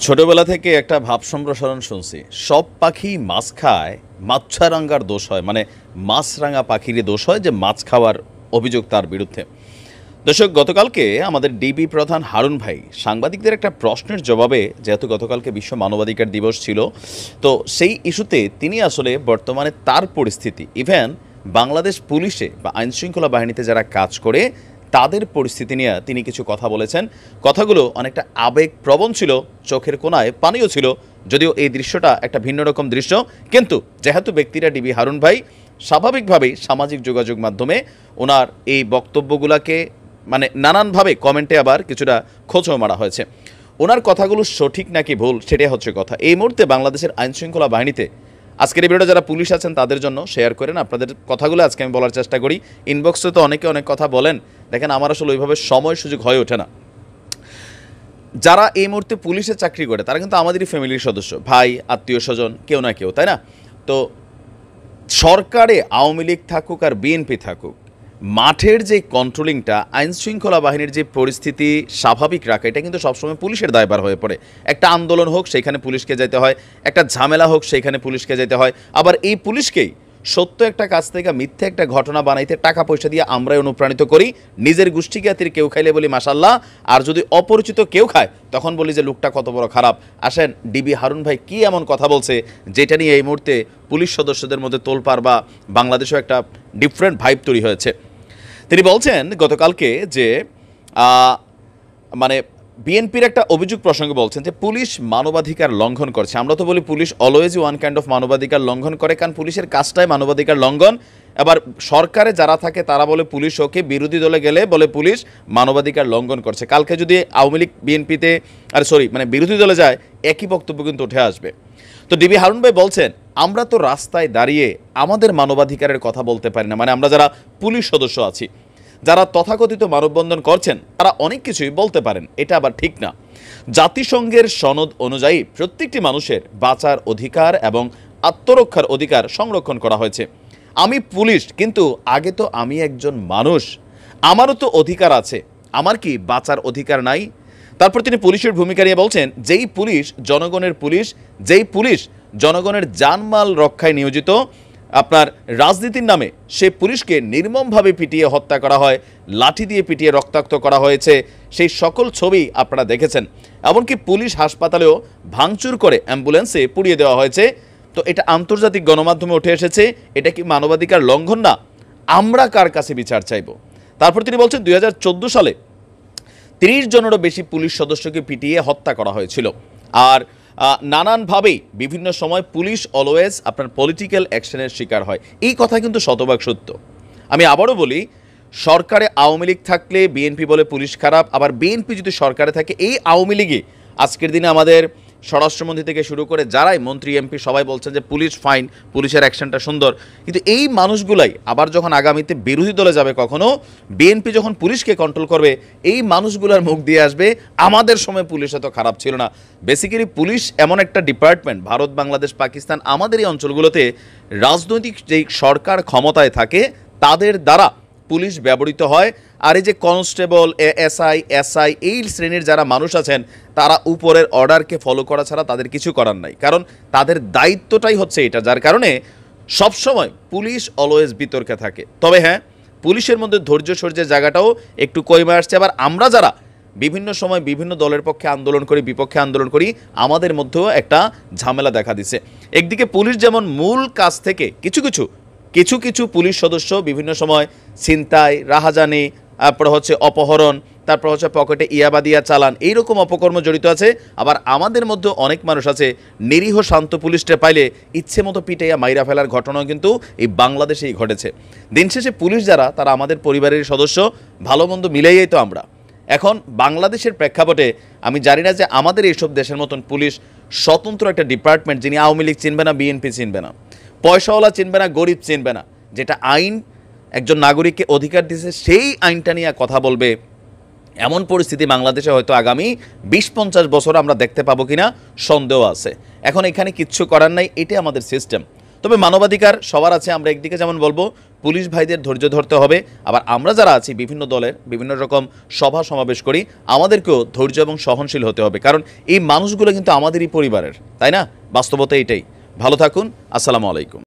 ছোটবেলা থেকে একটা ভাব সম্প্রসারণ শুনছি, সব পাখি মাছ খায়, মাছরাঙার দোষ হয়, মানে মাছরাঙা পাখিরই দোষ হয় যে মাছ খাওয়ার অভিযোগ তার বিরুদ্ধে। দর্শক, গতকালকে আমাদের ডিবি প্রধান হারুন ভাই সাংবাদিকদের একটা প্রশ্নের জবাবে, যেহেতু গতকালকে বিশ্ব মানবাধিকার দিবস ছিল, তো সেই ইস্যুতে তিনি আসলে বর্তমানে তার পরিস্থিতি, ইভেন বাংলাদেশ পুলিশে বা আইনশৃঙ্খলা বাহিনীতে যারা কাজ করে তাদের পরিস্থিতি নিয়ে তিনি কিছু কথা বলেছেন। কথাগুলো অনেকটা আবেগপ্রবণ ছিল, চোখের কোণায় পানিও ছিল। যদিও এই দৃশ্যটা একটা ভিন্ন রকম দৃশ্য, কিন্তু যেহেতু ব্যক্তিরা ডিবি হারুন ভাই, স্বাভাবিকভাবেই সামাজিক যোগাযোগ মাধ্যমে ওনার এই বক্তব্যগুলোকে মানে নানানভাবে কমেন্টে আবার কিছুটা খোঁচও মারা হয়েছে। ওনার কথাগুলো সঠিক নাকি ভুল সেটাই হচ্ছে কথা। এই মুহূর্তে বাংলাদেশের আইনশৃঙ্খলা বাহিনীতে আজকের এই ভিডিওটা যারা পুলিশ আছেন তাদের জন্য শেয়ার করেন। আপনাদের কথাগুলো আজকে আমি বলার চেষ্টা করি। ইনবক্সে তো অনেকে অনেক কথা বলেন, দেখেন আমার আসলে ওইভাবে সময় সুযোগ হয়ে ওঠে না। যারা এই মুহূর্তে পুলিশে চাকরি করে তারা কিন্তু আমাদেরই ফ্যামিলির সদস্য, ভাই, আত্মীয় স্বজন, কেউ না কেউ, তাই না? তো সরকারে আওয়ামী লীগ থাকুক আর বিএনপি থাকুক, মাঠের যে কন্ট্রোলিংটা, আইনশৃঙ্খলা বাহিনীর যে পরিস্থিতি স্বাভাবিক রাখা, এটা কিন্তু সবসময় পুলিশের দায়ভার হয়ে পড়ে। একটা আন্দোলন হোক সেইখানে পুলিশকে যেতে হয়, একটা ঝামেলা হোক সেইখানে পুলিশকে যেতে হয়। আবার এই পুলিশকেই সত্য একটা কাজ থেকে মিথ্যে একটা ঘটনা বানাইতে টাকা পয়সা দিয়ে আমরাই অনুপ্রাণিত করি। নিজের গোষ্ঠী জ্ঞাতির কেউ খাইলে বলি মাশাল্লাহ, আর যদি অপরিচিত কেউ খায় তখন বলি যে লোকটা কত বড় খারাপ। আসেন, ডিবি হারুন ভাই কি এমন কথা বলছে যেটা নিয়ে এই মুহূর্তে পুলিশ সদস্যদের মধ্যে তোলপাড় বা বাংলাদেশেও একটা ডিফারেন্ট ভাইব তৈরি হয়েছে। তিনি বলছেন গতকালকে যে মানে বিএনপির একটা অভিযোগ প্রসঙ্গে বলছেন যে পুলিশ মানবাধিকার লঙ্ঘন করছে। আমরা তো বলি police always one kind of মানবাধিকার লঙ্ঘন করে, কারণ পুলিশের কাজটাই মানবাধিকার লঙ্ঘন। এবার সরকারে যারা থাকে তারা বলে পুলিশ ওকে, বিরোধী দলে গেলে বলে পুলিশ মানবাধিকার লঙ্ঘন করছে। কালকে যদি আওয়ামী লীগ বিএনপিতে মানে বিরোধী দলে যায়, একই বক্তব্য কিন্তু উঠে আসবে। তো ডিবি হারুন ভাই বলছেন, আমরা তো রাস্তায় দাঁড়িয়ে আমাদের মানবাধিকারের কথা বলতে পারি না। মানে আমরা যারা পুলিশ সদস্য আছি, যারা তথাকথিত মানববন্ধন করছেন, তারা অনেক কিছুই বলতে পারেন, এটা আবার ঠিক না। জাতিসংঘের সনদ অনুযায়ী প্রত্যেকটি মানুষের বাঁচার অধিকার এবং আত্মরক্ষার অধিকার সংরক্ষণ করা হয়েছে। আমি পুলিশ, কিন্তু আগে তো আমি একজন মানুষ, আমারও তো অধিকার আছে। আমার কি বাঁচার অধিকার নাই? তারপর তিনি পুলিশের ভূমিকা নিয়ে বলছেন, যেই পুলিশ জনগণের পুলিশ, যেই পুলিশ জনগণের জানমাল রক্ষায় নিয়োজিত, আপনার রাজনীতির নামে সে পুলিশকে নির্মমভাবে পিটিয়ে হত্যা করা হয়, লাঠি দিয়ে পিটিয়ে রক্তাক্ত করা হয়েছে, সেই সকল ছবি আপনারা দেখেছেন। এমনকি পুলিশ হাসপাতালেও ভাঙচুর করে অ্যাম্বুলেন্সে পুড়িয়ে দেওয়া হয়েছে। তো এটা আন্তর্জাতিক গণমাধ্যমে উঠে এসেছে। এটা কি মানবাধিকার লঙ্ঘন না? আমরা কার কাছে বিচার চাইব? তারপর তিনি বলছেন 2014 সালে 30 জনেরও বেশি পুলিশ সদস্যকে পিটিয়ে হত্যা করা হয়েছিল। আর নানানভাবেই বিভিন্ন সময় পুলিশ অলওয়েজ আপনার পলিটিক্যাল অ্যাকশনের শিকার হয়। এই কথা কিন্তু শতভাগ সত্য। আমি আবারও বলি, সরকারে আওয়ামী লীগ থাকলে বিএনপি বলে পুলিশ খারাপ, আবার বিএনপি যদি সরকারে থাকে, এই আওয়ামী লীগই আজকের দিনে আমাদের স্বরাষ্ট্রমন্ত্রী থেকে শুরু করে যারাই মন্ত্রী এমপি সবাই বলছেন যে পুলিশ ফাইন, পুলিশের অ্যাকশনটা সুন্দর। কিন্তু এই মানুষগুলাই আবার যখন আগামীতে বিরোধী দলে যাবে, কখনো বিএনপি যখন পুলিশকে কন্ট্রোল করবে, এই মানুষগুলোর মুখ দিয়ে আসবে আমাদের সময় পুলিশ এত খারাপ ছিল না। বেসিক্যালি পুলিশ এমন একটা ডিপার্টমেন্ট, ভারত, বাংলাদেশ, পাকিস্তান, আমাদের এই অঞ্চলগুলোতে রাজনৈতিক যেই সরকার ক্ষমতায় থাকে তাদের দ্বারা পুলিশ ব্যবহৃত হয়। আর এই যে কনস্টেবল, এসআই এই শ্রেণীর যারা মানুষ আছেন, তারা উপরের অর্ডারকে ফলো করা ছাড়া তাদের কিছু করার নাই, কারণ তাদের দায়িত্বটাই হচ্ছে এটা, যার কারণে সবসময় পুলিশ অলওয়েজ বিতর্কে থাকে। তবে হ্যাঁ, পুলিশের মধ্যে ধৈর্য সহ্যের জায়গাটাও একটু কমে আসছে। আবার আমরা যারা বিভিন্ন সময় বিভিন্ন দলের পক্ষে আন্দোলন করি, বিপক্ষে আন্দোলন করি, আমাদের মধ্যেও একটা ঝামেলা দেখা দিছে। একদিকে পুলিশ যেমন মূল কাজ থেকে কিছু কিছু পুলিশ সদস্য বিভিন্ন সময় ছিনতাই, রাহাজানি, তারপর হচ্ছে অপহরণ, তারপর হচ্ছে পকেটে ইয়াবা দিয়া চালান, এইরকম অপকর্ম জড়িত আছে। আবার আমাদের মধ্যে অনেক মানুষ আছে, নিরীহ শান্ত পুলিশটা পাইলে ইচ্ছে মতো পিটাইয়া মাইরা ফেলার ঘটনাও কিন্তু এই বাংলাদেশেই ঘটেছে। দিন শেষে পুলিশ যারা, তারা আমাদের পরিবারের সদস্য, ভালো মন্দ মিলাইয়াই তো আমরা। এখন বাংলাদেশের প্রেক্ষাপটে আমি জানি না যে আমাদের এইসব দেশের মতন পুলিশ স্বতন্ত্র একটা ডিপার্টমেন্ট, যিনি আওয়ামী লীগ চিনবে না, বিএনপি চিনবে না, পয়সাওয়ালা চিনবে না, গরিব চিনবে না, যেটা আইন একজন নাগরিককে অধিকার দিয়েছে সেই আইনটা নিয়ে কথা বলবে, এমন পরিস্থিতি বাংলাদেশে হয়তো আগামী 20-50 বছর আমরা দেখতে পাবো কিনা সন্দেহ আছে। এখন এখানে কিচ্ছু করার নাই, এটাই আমাদের সিস্টেম। তবে মানবাধিকার সবার আছে। আমরা একদিকে যেমন বলবো পুলিশ ভাইদের ধৈর্য ধরতে হবে, আবার আমরা যারা আছি বিভিন্ন দলের বিভিন্ন রকম সভা সমাবেশ করি, আমাদেরকেও ধৈর্য এবং সহনশীল হতে হবে, কারণ এই মানুষগুলো কিন্তু আমাদেরই পরিবারের, তাই না? বাস্তবতা এটাই। ভালো থাকুন। আসসালামু আলাইকুম।